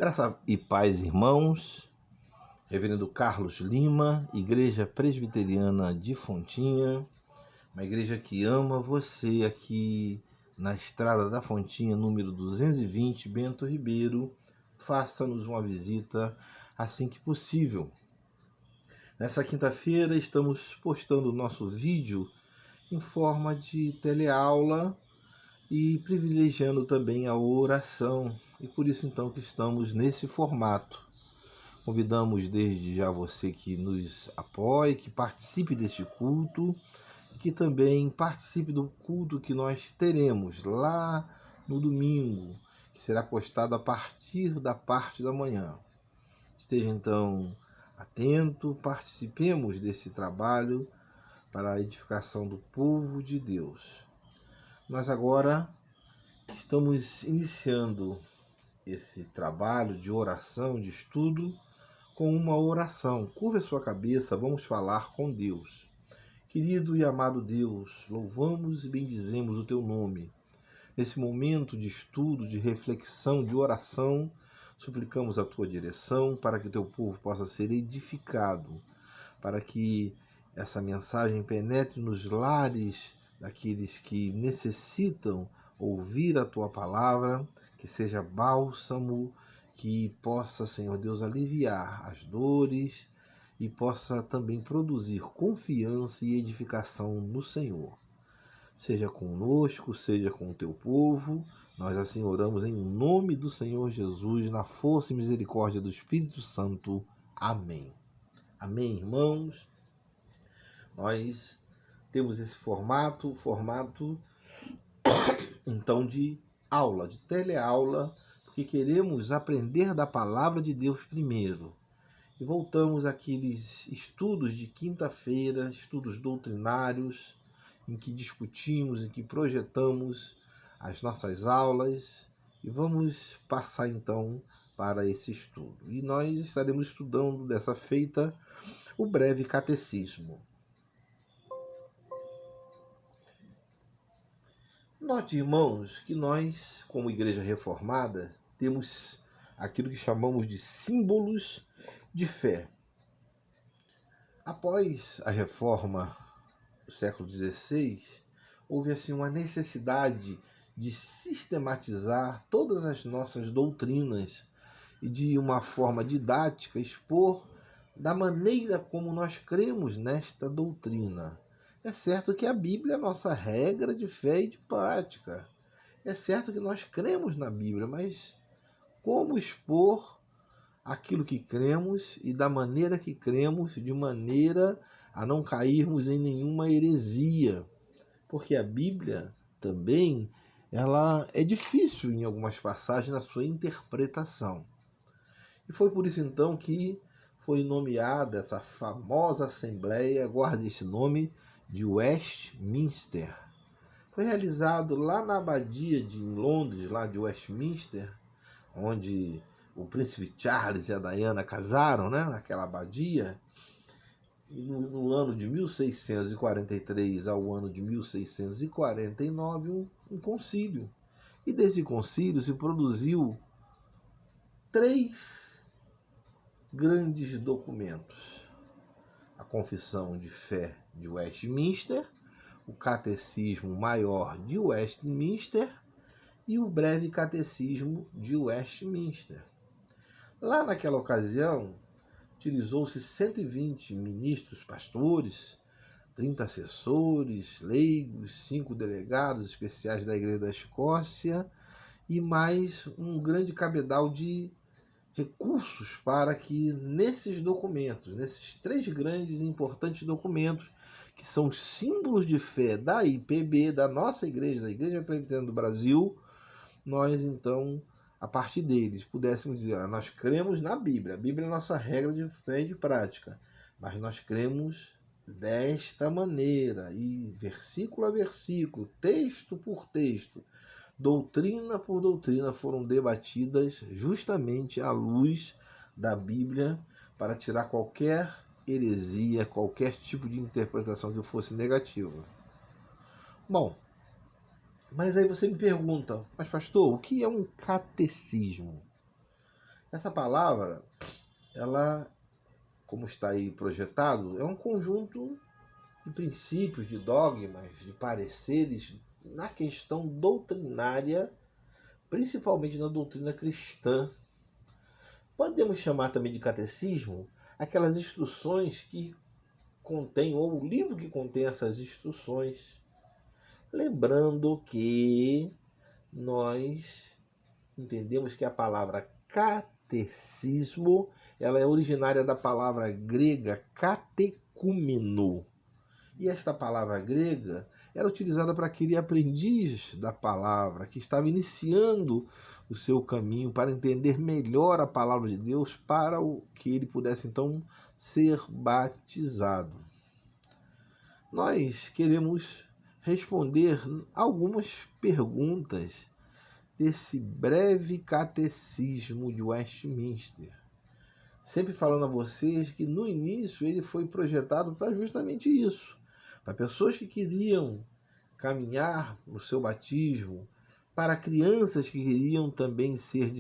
Graça e paz, irmãos. Reverendo Carlos Lima, Igreja Presbiteriana de Fontinha, uma igreja que ama você aqui na Estrada da Fontinha, número 220, Bento Ribeiro. Faça-nos uma visita assim que possível. Nessa quinta-feira estamos postando o nosso vídeo em forma de teleaula e privilegiando também a oração. E por isso então que estamos nesse formato. Convidamos desde já você que nos apoie, que participe deste culto, que também participe do culto que nós teremos lá no domingo, que será postado a partir da parte da manhã. Esteja então atento, participemos desse trabalho para a edificação do povo de Deus. Nós agora estamos iniciando esse trabalho de oração, de estudo, com uma oração. Curva a sua cabeça, vamos falar com Deus. Querido e amado Deus, louvamos e bendizemos o teu nome. Nesse momento de estudo, de reflexão, de oração, suplicamos a tua direção para que teu povo possa ser edificado, para que essa mensagem penetre nos lares daqueles que necessitam ouvir a tua palavra, que seja bálsamo, que possa, Senhor Deus, aliviar as dores e possa também produzir confiança e edificação no Senhor. Seja conosco, seja com o teu povo, nós assim oramos em nome do Senhor Jesus, na força e misericórdia do Espírito Santo. Amém. Amém, irmãos. Nós temos esse formato então de aula, de teleaula, porque queremos aprender da palavra de Deus primeiro. E voltamos àqueles estudos de quinta-feira, estudos doutrinários, em que discutimos, em que projetamos as nossas aulas, e vamos passar então para esse estudo. E nós estaremos estudando dessa feita o breve catecismo. Note, irmãos, que nós, como Igreja Reformada, temos aquilo que chamamos de símbolos de fé. Após a reforma do século XVI, houve assim uma necessidade de sistematizar todas as nossas doutrinas e de uma forma didática expor da maneira como nós cremos nesta doutrina. É certo que a Bíblia é a nossa regra de fé e de prática. É certo que nós cremos na Bíblia, mas como expor aquilo que cremos e da maneira que cremos, de maneira a não cairmos em nenhuma heresia? Porque a Bíblia também ela é difícil em algumas passagens na sua interpretação. E foi por isso então que foi nomeada essa famosa assembleia, guarde esse nome, de Westminster. Foi realizado lá na abadia de Londres, lá de Westminster, onde o príncipe Charles e a Diana casaram, né, naquela abadia. E no ano de 1643 ao ano de 1649, um concílio. E desse concílio se produziu 3 grandes documentos: a Confissão de Fé de Westminster, o Catecismo Maior de Westminster e o Breve Catecismo de Westminster. Lá naquela ocasião, utilizou-se 120 ministros, pastores, 30 assessores, leigos, 5 delegados especiais da Igreja da Escócia e mais um grande cabedal de recursos para que nesses documentos, nesses 3 grandes e importantes documentos, que são os símbolos de fé da IPB, da nossa igreja, da Igreja Presbiteriana do Brasil, nós então, a partir deles, pudéssemos dizer: olha, nós cremos na Bíblia, a Bíblia é a nossa regra de fé e de prática, mas nós cremos desta maneira, e versículo a versículo, texto por texto, doutrina por doutrina, foram debatidas justamente à luz da Bíblia, para tirar qualquer heresia, qualquer tipo de interpretação que fosse negativa. Bom, mas aí você me pergunta: mas pastor, o que é um catecismo? Essa palavra, ela, como está aí projetado, é um conjunto de princípios, de dogmas, de pareceres na questão doutrinária, principalmente na doutrina cristã. Podemos chamar também de catecismo aquelas instruções que contém, ou o livro que contém essas instruções. Lembrando que nós entendemos que a palavra catecismo, ela é originária da palavra grega catecúmeno. E esta palavra grega era utilizada para aquele aprendiz da palavra que estava iniciando o seu caminho para entender melhor a palavra de Deus, para que ele pudesse então ser batizado. Nós queremos responder algumas perguntas desse breve catecismo de Westminster. Sempre falando a vocês que no início ele foi projetado para justamente isso, para pessoas que queriam caminhar no seu batismo, para crianças que queriam também ser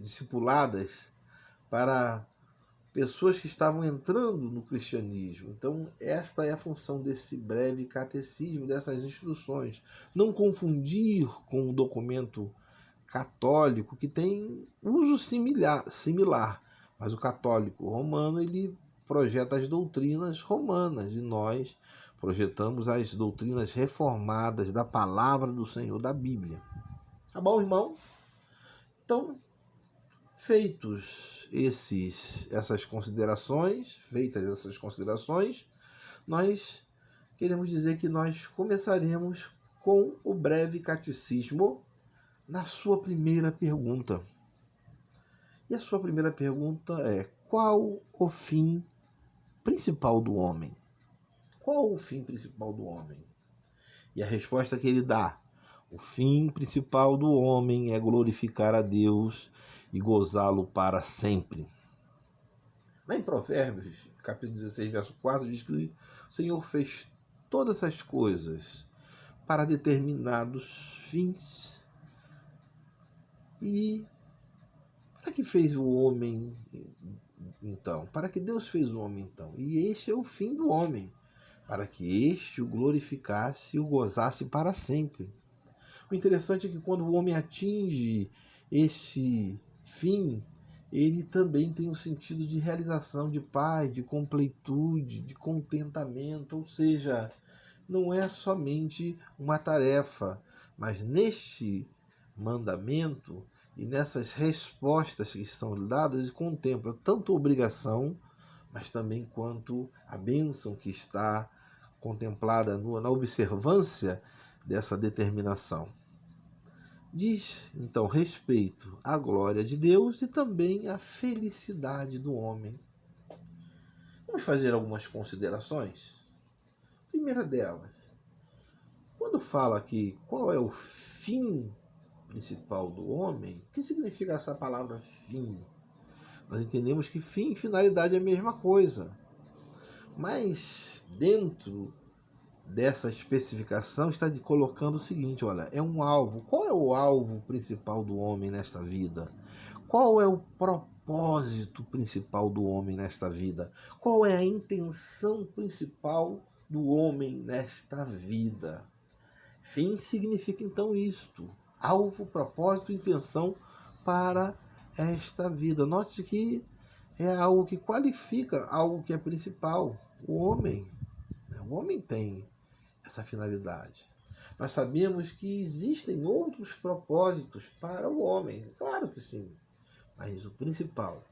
discipuladas, para pessoas que estavam entrando no cristianismo. Então, esta é a função desse breve catecismo, dessas instruções. Não confundir com o documento católico, que tem uso similar, mas o católico romano ele projeta as doutrinas romanas e nós projetamos as doutrinas reformadas da palavra do Senhor, da Bíblia. Tá bom, irmão? Então, feitas essas considerações, nós queremos dizer que nós começaremos com o breve catecismo na sua primeira pergunta. E a sua primeira pergunta é: qual o fim principal do homem? Qual o fim principal do homem? E a resposta que ele dá: o fim principal do homem é glorificar a Deus e gozá-lo para sempre. Lá em Provérbios, capítulo 16, verso 4, diz que o Senhor fez todas essas coisas para determinados fins. E para que fez o homem, então? Para que Deus fez o homem, então? E este é o fim do homem, para que este o glorificasse e o gozasse para sempre. O interessante é que quando o homem atinge esse fim, ele também tem um sentido de realização, de paz, de completude, de contentamento, ou seja, não é somente uma tarefa, mas neste mandamento e nessas respostas que são dadas, ele contempla tanto a obrigação, mas também quanto a bênção que está contemplada na observância dessa determinação. Diz, então, respeito à glória de Deus e também à felicidade do homem. Vamos fazer algumas considerações? Primeira delas, quando fala aqui qual é o fim principal do homem, o que significa essa palavra fim? Nós entendemos que fim e finalidade é a mesma coisa. Mas dentro dessa especificação está colocando o seguinte: olha, é um alvo. Qual é o alvo principal do homem nesta vida? Qual é o propósito principal do homem nesta vida? Qual é a intenção principal do homem nesta vida? Fim significa então isto: alvo, propósito, intenção para esta vida. Note que é algo que qualifica algo que é principal. O homem tem essa finalidade. Nós sabemos que existem outros propósitos para o homem, claro que sim, mas o principal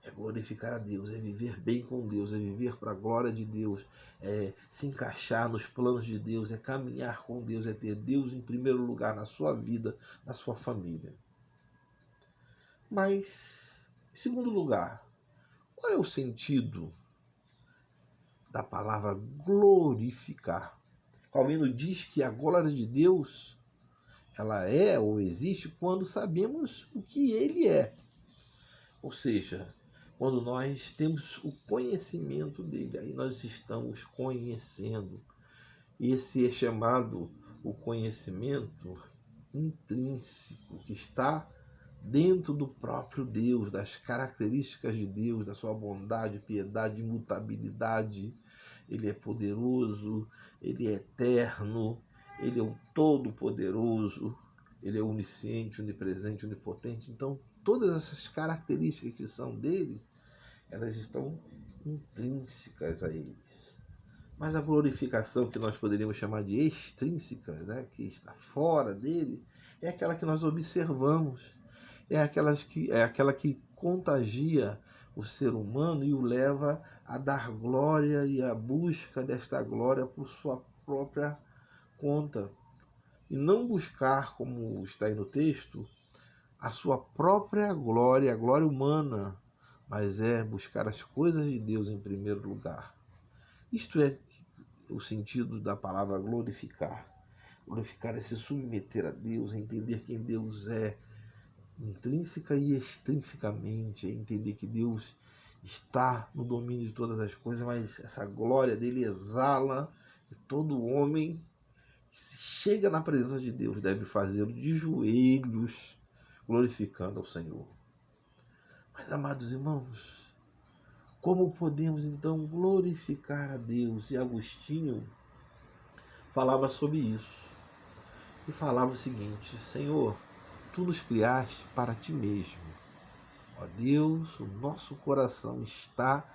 é glorificar a Deus, é viver bem com Deus, é viver para a glória de Deus, é se encaixar nos planos de Deus, é caminhar com Deus, é ter Deus em primeiro lugar na sua vida, na sua família. Mas, em segundo lugar, qual é o sentido da palavra glorificar? Calvino diz que a glória de Deus, ela é ou existe quando sabemos o que ele é. Ou seja, quando nós temos o conhecimento dele, aí nós estamos conhecendo. Esse é chamado o conhecimento intrínseco, que está dentro do próprio Deus, das características de Deus, da sua bondade, piedade, imutabilidade. Ele é poderoso, ele é eterno, ele é o todo-poderoso, ele é onisciente, onipresente, onipotente. Então, todas essas características que são dele, elas estão intrínsecas a ele. Mas a glorificação que nós poderíamos chamar de extrínseca, né, que está fora dele, é aquela que nós observamos, é aquela que contagia o ser humano e o leva a dar glória e a busca desta glória por sua própria conta. E não buscar, como está aí no texto, a sua própria glória, a glória humana, mas é buscar as coisas de Deus em primeiro lugar. Isto é o sentido da palavra glorificar. Glorificar é se submeter a Deus, é entender quem Deus é, intrínseca e extrinsecamente, é entender que Deus está no domínio de todas as coisas, mas essa glória dele exala, e todo homem que chega na presença de Deus deve fazê-lo de joelhos, glorificando ao Senhor. Mas, amados irmãos, como podemos então glorificar a Deus? E Agostinho falava sobre isso. E falava o seguinte: Senhor, tu nos criaste para ti mesmo. Ó Deus, o nosso coração está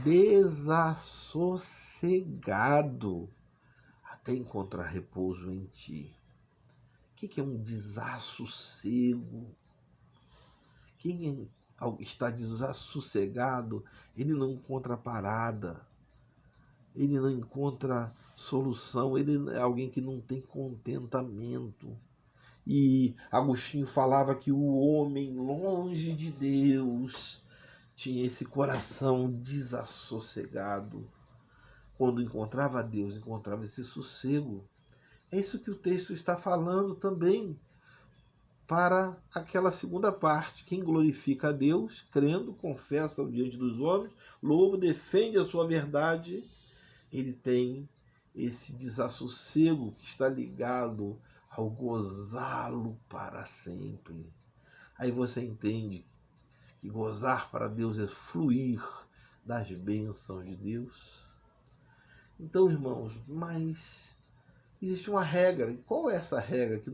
desassossegado até encontrar repouso em ti. O que é um desassossego? Quem está desassossegado, ele não encontra parada, ele não encontra solução, ele é alguém que não tem contentamento. E Agostinho falava que o homem longe de Deus tinha esse coração desassossegado. Quando encontrava Deus, encontrava esse sossego. É isso que o texto está falando também para aquela segunda parte. Quem glorifica a Deus, crendo, confessa diante dos homens, louva, defende a sua verdade, ele tem esse desassossego que está ligado ao gozá-lo para sempre. Aí você entende que gozar para Deus é fluir das bênçãos de Deus. Então, irmãos, mas existe uma regra. E qual é essa regra que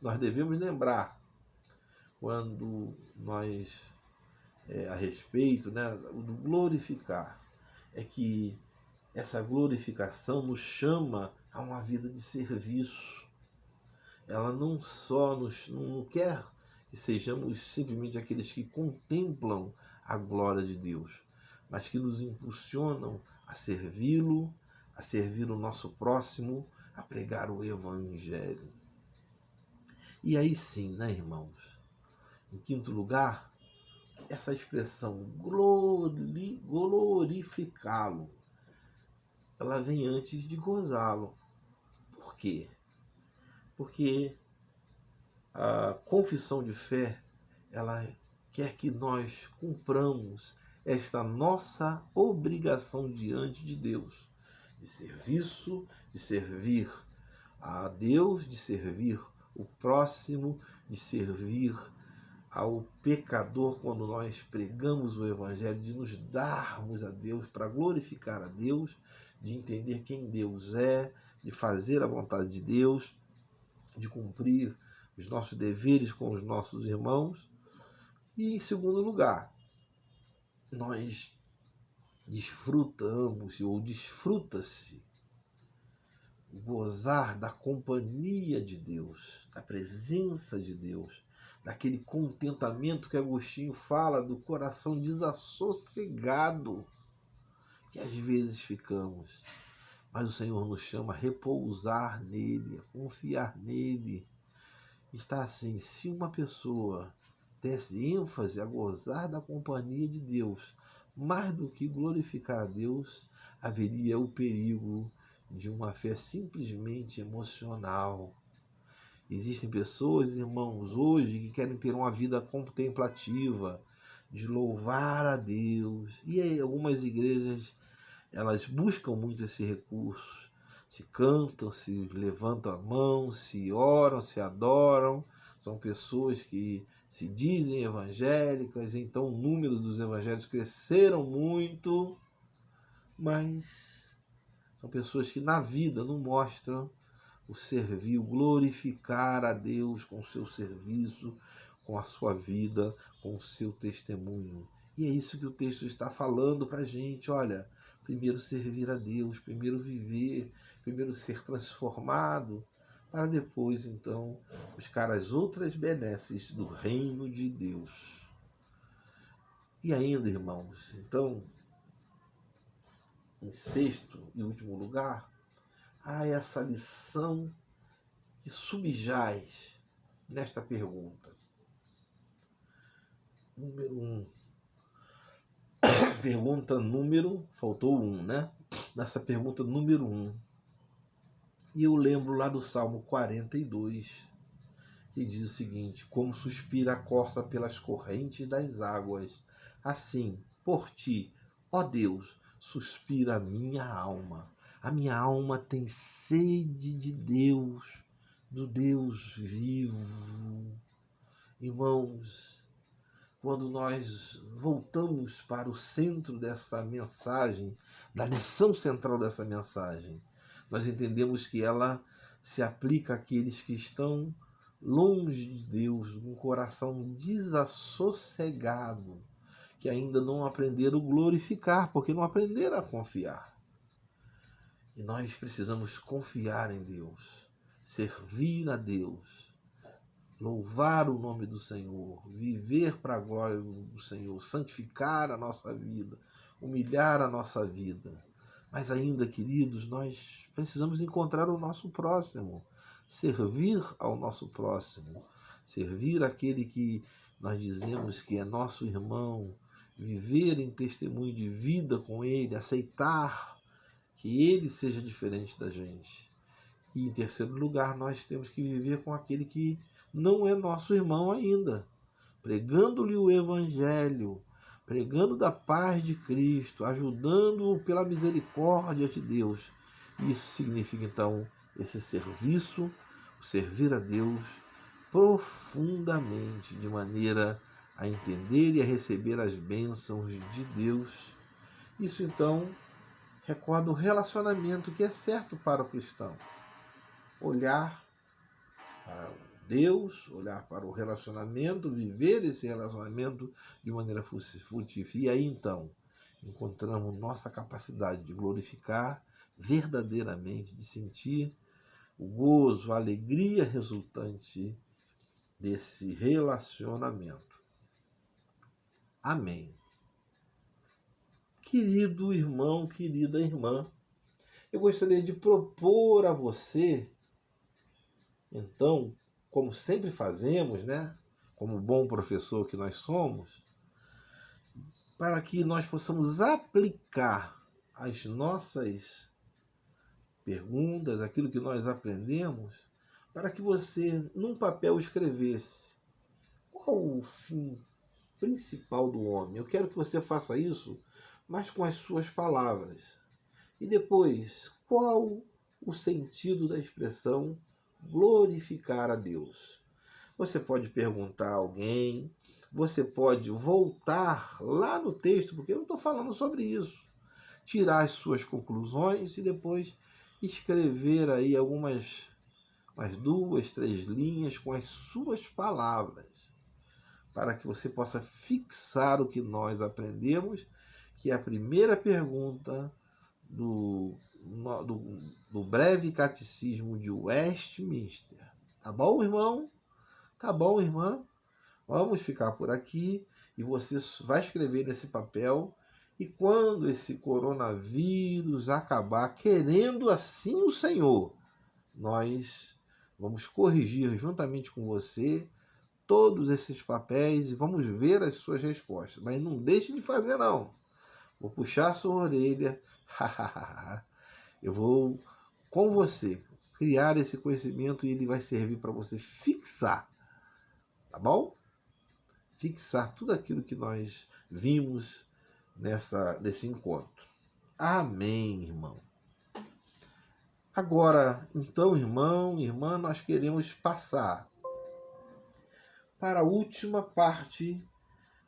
nós devemos lembrar quando nós, a respeito, né, do glorificar? É que essa glorificação nos chama a uma vida de serviço. Ela não só não quer que sejamos simplesmente aqueles que contemplam a glória de Deus, mas que nos impulsionam a servi-lo, a servir o nosso próximo, a pregar o Evangelho. E aí sim, né, irmãos? Em quinto lugar, essa expressão glorificá-lo, ela vem antes de gozá-lo. Por quê? Porque a confissão de fé, ela quer que nós cumpramos esta nossa obrigação diante de Deus, de serviço, de servir a Deus, de servir o próximo, de servir ao pecador quando nós pregamos o Evangelho, de nos darmos a Deus para glorificar a Deus, de entender quem Deus é, de fazer a vontade de Deus, de cumprir os nossos deveres com os nossos irmãos. E, em segundo lugar, nós desfrutamos ou desfruta-se gozar da companhia de Deus, da presença de Deus, daquele contentamento que Agostinho fala, do coração desassossegado que às vezes ficamos. Mas o Senhor nos chama a repousar nele, a confiar nele. Está assim, se uma pessoa desse ênfase a gozar da companhia de Deus, mais do que glorificar a Deus, haveria o perigo de uma fé simplesmente emocional. Existem pessoas, irmãos, hoje que querem ter uma vida contemplativa, de louvar a Deus. E aí, algumas igrejas, elas buscam muito esse recurso. Se cantam, se levantam a mão, se oram, se adoram, São pessoas que se dizem evangélicas, então o número dos evangélicos cresceram muito, mas são pessoas que na vida não mostram o servir, o glorificar a Deus com o seu serviço, com a sua vida, com o seu testemunho. E é isso que o texto está falando para a gente. Olha, primeiro servir a Deus, primeiro viver, primeiro ser transformado, para depois, então, buscar as outras benesses do reino de Deus. E ainda, irmãos, então, em sexto e último lugar, há essa lição que subjaz nesta pergunta. Número 1. Pergunta número... Faltou 1, né? Nessa pergunta número 1. E eu lembro lá do Salmo 42, que diz o seguinte: como suspira a corça pelas correntes das águas, assim, por ti, ó Deus, suspira a minha alma. A minha alma tem sede de Deus, do Deus vivo. Irmãos, quando nós voltamos para o centro dessa mensagem, da lição central dessa mensagem, nós entendemos que ela se aplica àqueles que estão longe de Deus, um coração desassossegado, que ainda não aprenderam a glorificar, porque não aprenderam a confiar. E nós precisamos confiar em Deus, servir a Deus, louvar o nome do Senhor, viver para a glória do Senhor, santificar a nossa vida, humilhar a nossa vida. Mas ainda, queridos, nós precisamos encontrar o nosso próximo, servir ao nosso próximo, servir aquele que nós dizemos que é nosso irmão, viver em testemunho de vida com ele, aceitar que ele seja diferente da gente. E, em terceiro lugar, nós temos que viver com aquele que não é nosso irmão ainda, pregando-lhe o Evangelho, pregando da paz de Cristo, ajudando-o pela misericórdia de Deus. Isso significa, então, esse serviço, servir a Deus profundamente, de maneira a entender e a receber as bênçãos de Deus. Isso, então, recorda o relacionamento que é certo para o cristão. Olhar para Deus, olhar para o relacionamento, viver esse relacionamento de maneira frutífera. E aí, então, encontramos nossa capacidade de glorificar verdadeiramente, de sentir o gozo, a alegria resultante desse relacionamento. Amém. Querido irmão, querida irmã, eu gostaria de propor a você, então, como sempre fazemos, né? Como bom professor que nós somos, para que nós possamos aplicar as nossas perguntas, aquilo que nós aprendemos, para que você, num papel, escrevesse qual o fim principal do homem. Eu quero que você faça isso, mas com as suas palavras. E depois, qual o sentido da expressão glorificar a Deus? Você pode perguntar a alguém, você pode voltar lá no texto, porque eu não estou falando sobre isso, tirar as suas conclusões e depois escrever aí umas 2, 3 linhas com as suas palavras, para que você possa fixar o que nós aprendemos, que é a primeira pergunta do breve catecismo de Westminster. Tá bom, irmão? Tá bom, irmã? Vamos ficar por aqui e você vai escrever nesse papel. E quando esse coronavírus acabar, querendo assim o Senhor, nós vamos corrigir juntamente com você todos esses papéis e vamos ver as suas respostas. Mas não deixe de fazer, não. Vou puxar a sua orelha. Eu vou, com você, criar esse conhecimento e ele vai servir para você fixar. Tá bom? Fixar tudo aquilo que nós vimos nesse encontro. Amém, irmão. Agora, então, irmão, irmã, nós queremos passar para a última parte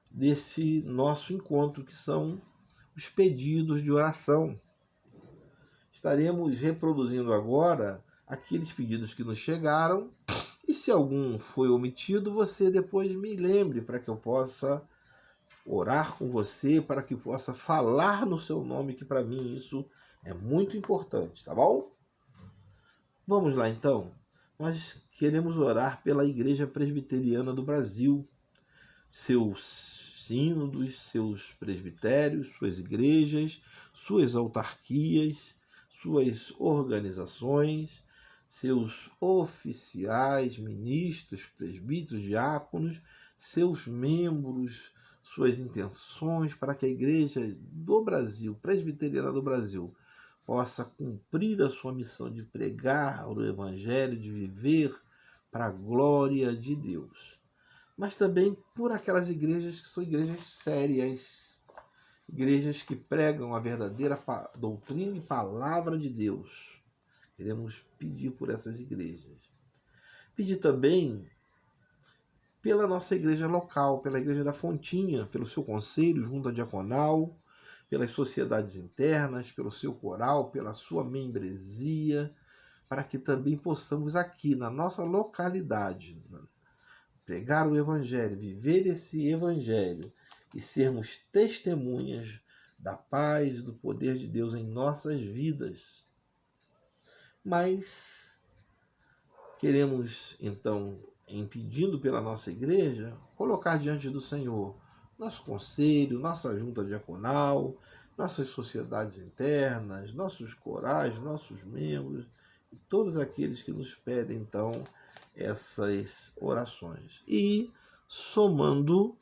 desse nosso encontro, que são os pedidos de oração. Estaremos reproduzindo agora aqueles pedidos que nos chegaram, e se algum foi omitido, você depois me lembre para que eu possa orar com você, para que possa falar no seu nome, que para mim isso é muito importante, tá bom? Vamos lá então. Nós queremos orar pela Igreja Presbiteriana do Brasil, seus sínodos, seus presbitérios, suas igrejas, suas autarquias, suas organizações, seus oficiais, ministros, presbíteros, diáconos, seus membros, suas intenções, para que a Igreja do Brasil, Presbiteriana do Brasil, possa cumprir a sua missão de pregar o Evangelho, de viver para a glória de Deus. Mas também por aquelas igrejas que são igrejas sérias, igrejas que pregam a verdadeira doutrina e palavra de Deus. Queremos pedir por essas igrejas. Pedir também pela nossa igreja local, pela igreja da Fontinha, pelo seu conselho, junta diaconal, pelas sociedades internas, pelo seu coral, pela sua membresia, para que também possamos aqui, na nossa localidade, pregar o Evangelho, viver esse Evangelho e sermos testemunhas da paz e do poder de Deus em nossas vidas. Mas queremos, então, em pedindo pela nossa igreja, colocar diante do Senhor nosso conselho, nossa junta diaconal, nossas sociedades internas, nossos corais, nossos membros, e todos aqueles que nos pedem, então, essas orações. E somando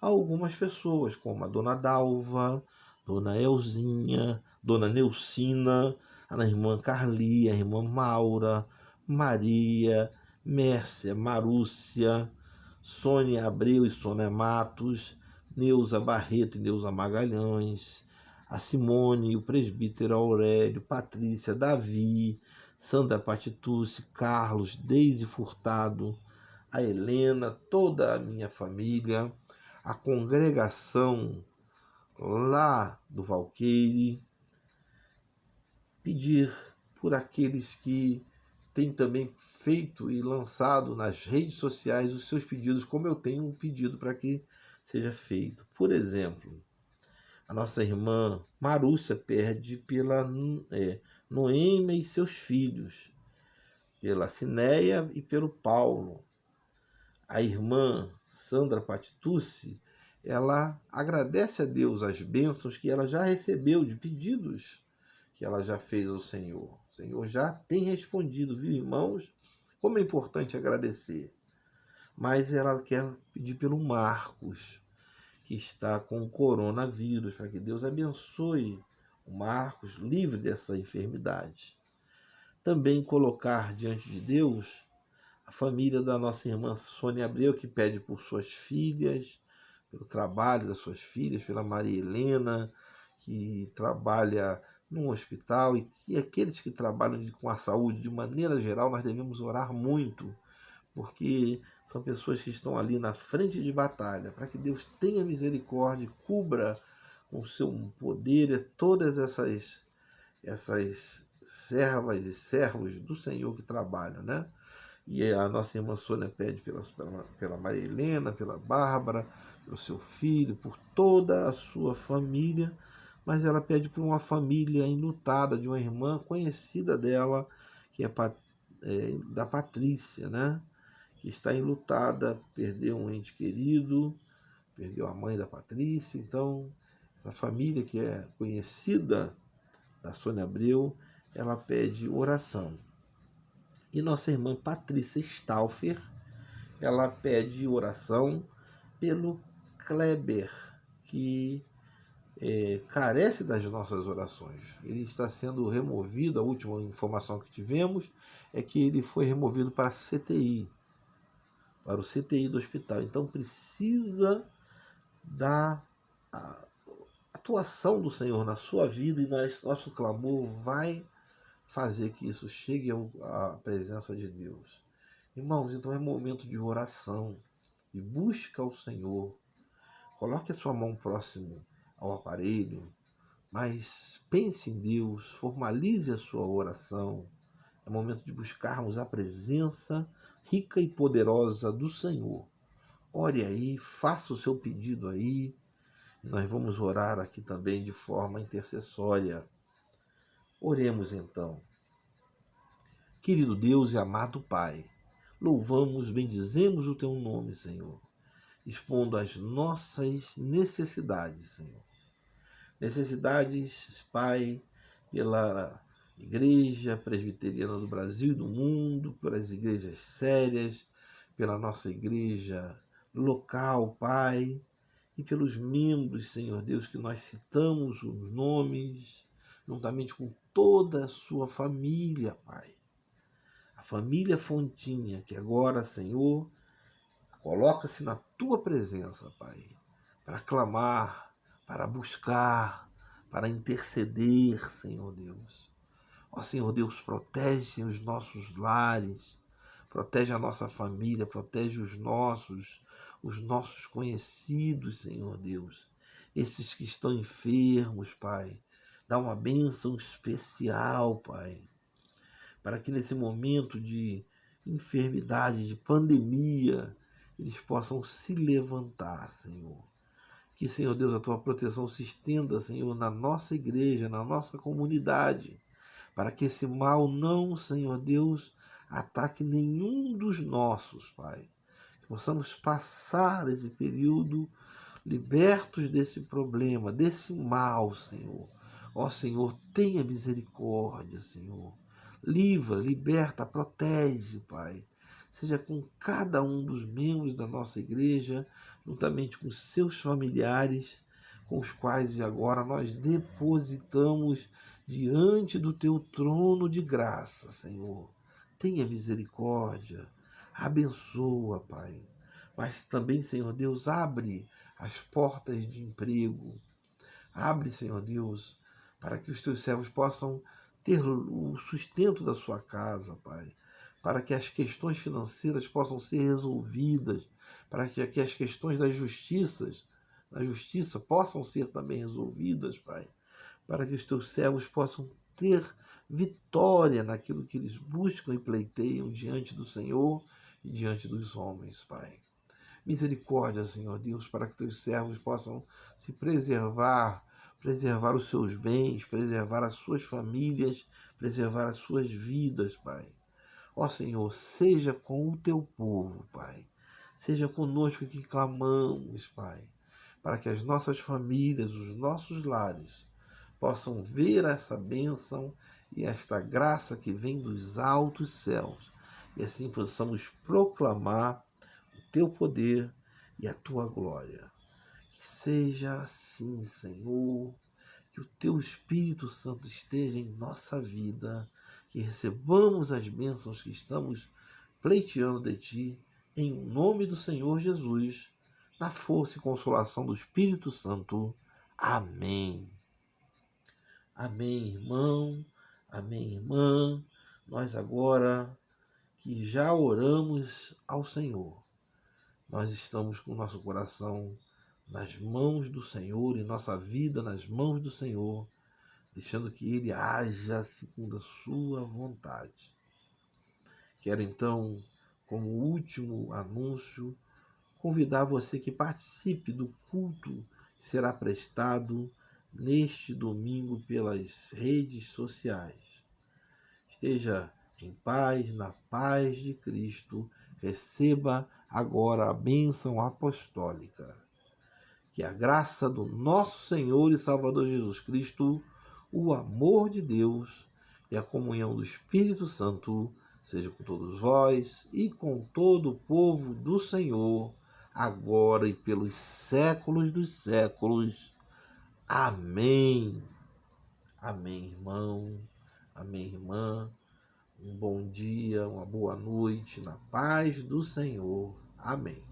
algumas pessoas, como a Dona Dalva, Dona Elzinha, Dona Neucina, a irmã Carli, a irmã Maura, Maria, Mércia, Marúcia, Sônia Abreu e Sônia Matos, Neuza Barreto e Neuza Magalhães, a Simone, o presbítero Aurélio, Patrícia, Davi, Sandra Patitucci, Carlos, Deise Furtado, a Helena, toda a minha família, a congregação lá do Valqueire, pedir por aqueles que têm também feito e lançado nas redes sociais os seus pedidos, como eu tenho um pedido para que seja feito. Por exemplo, a nossa irmã Marúcia pede pela Noêmia e seus filhos, pela Cineia e pelo Paulo. A irmã Sandra Patitucci, ela agradece a Deus as bênçãos que ela já recebeu de pedidos que ela já fez ao Senhor. O Senhor já tem respondido, viu, irmãos? Como é importante agradecer. Mas ela quer pedir pelo Marcos, que está com o coronavírus, para que Deus abençoe o Marcos, livre dessa enfermidade. Também colocar diante de Deus a família da nossa irmã Sônia Abreu, que pede por suas filhas, pelo trabalho das suas filhas, pela Maria Helena, que trabalha num hospital, e aqueles que trabalham com a saúde de maneira geral, nós devemos orar muito, porque são pessoas que estão ali na frente de batalha, para que Deus tenha misericórdia e cubra com o seu poder todas essas servas e servos do Senhor que trabalham, né? E a nossa irmã Sônia pede pela Maria Helena, pela Bárbara, pelo seu filho, por toda a sua família, mas ela pede por uma família enlutada, de uma irmã conhecida dela, que é da Patrícia, né? Que está enlutada, perdeu um ente querido, perdeu a mãe da Patrícia. Então, essa família que é conhecida da Sônia Abreu, ela pede oração. E nossa irmã Patrícia Stauffer, ela pede oração pelo Kleber, que carece das nossas orações. Ele está sendo removido, a última informação que tivemos é que ele foi removido para a CTI, para o CTI do hospital. Então precisa da atuação do Senhor na sua vida, e nosso clamor vai fazer que isso chegue à presença de Deus. Irmãos, então é momento de oração. e busca o Senhor. Coloque a sua mão próximo ao aparelho, mas pense em Deus, formalize a sua oração. É momento de buscarmos a presença rica e poderosa do Senhor. Ore aí, faça o seu pedido aí. Nós vamos orar aqui também de forma intercessória. Oremos então. Querido Deus e amado Pai, louvamos, bendizemos o teu nome, Senhor, expondo as nossas necessidades, Senhor. Necessidades, Pai, pela Igreja Presbiteriana do Brasil e do mundo, pelas igrejas sérias, pela nossa igreja local, Pai, e pelos membros, Senhor Deus, que nós citamos os nomes, juntamente com toda a sua família, Pai. A família Fontinha, que agora, Senhor, coloca-se na tua presença, Pai, para clamar, para buscar, para interceder, Senhor Deus. Ó Senhor Deus, protege os nossos lares, protege a nossa família, protege os nossos conhecidos, Senhor Deus. Esses que estão enfermos, Pai. Dá uma bênção especial, Pai, para que nesse momento de enfermidade, de pandemia, eles possam se levantar, Senhor. Que, Senhor Deus, a tua proteção se estenda, Senhor, na nossa igreja, na nossa comunidade, para que esse mal não, Senhor Deus, ataque nenhum dos nossos, Pai. Que possamos passar esse período libertos desse problema, desse mal, Senhor. Ó Senhor, tenha misericórdia, Senhor. Livra, liberta, protege, Pai. Seja com cada um dos membros da nossa igreja, juntamente com seus familiares, com os quais agora nós depositamos diante do teu trono de graça, Senhor. Tenha misericórdia, abençoa, Pai. Mas também, Senhor Deus, abre as portas de emprego. Abre, Senhor Deus, para que os teus servos possam ter o sustento da sua casa, Pai. Para que as questões financeiras possam ser resolvidas, para que as questões da justiça possam ser também resolvidas, Pai. Para que os teus servos possam ter vitória naquilo que eles buscam e pleiteiam diante do Senhor e diante dos homens, Pai. Misericórdia, Senhor Deus, para que teus servos possam se preservar os seus bens, preservar as suas famílias, preservar as suas vidas, Pai. Ó Senhor, seja com o teu povo, Pai. Seja conosco que clamamos, Pai, para que as nossas famílias, os nossos lares, possam ver essa bênção e esta graça que vem dos altos céus, e assim possamos proclamar o teu poder e a tua glória. Que seja assim, Senhor, que o teu Espírito Santo esteja em nossa vida, que recebamos as bênçãos que estamos pleiteando de ti, em nome do Senhor Jesus, na força e consolação do Espírito Santo. Amém. Amém, irmão. Amém, irmã. Nós agora que já oramos ao Senhor, nós estamos com o nosso coração nas mãos do Senhor e nossa vida nas mãos do Senhor, deixando que Ele haja segundo a sua vontade. Quero então, como último anúncio, convidar você que participe do culto que será prestado neste domingo pelas redes sociais. Esteja em paz, na paz de Cristo. Receba agora a bênção apostólica. Que a graça do nosso Senhor e Salvador Jesus Cristo, o amor de Deus e a comunhão do Espírito Santo seja com todos vós e com todo o povo do Senhor, agora e pelos séculos dos séculos. Amém. Amém, irmão. Amém, irmã. Um bom dia, uma boa noite, na paz do Senhor. Amém.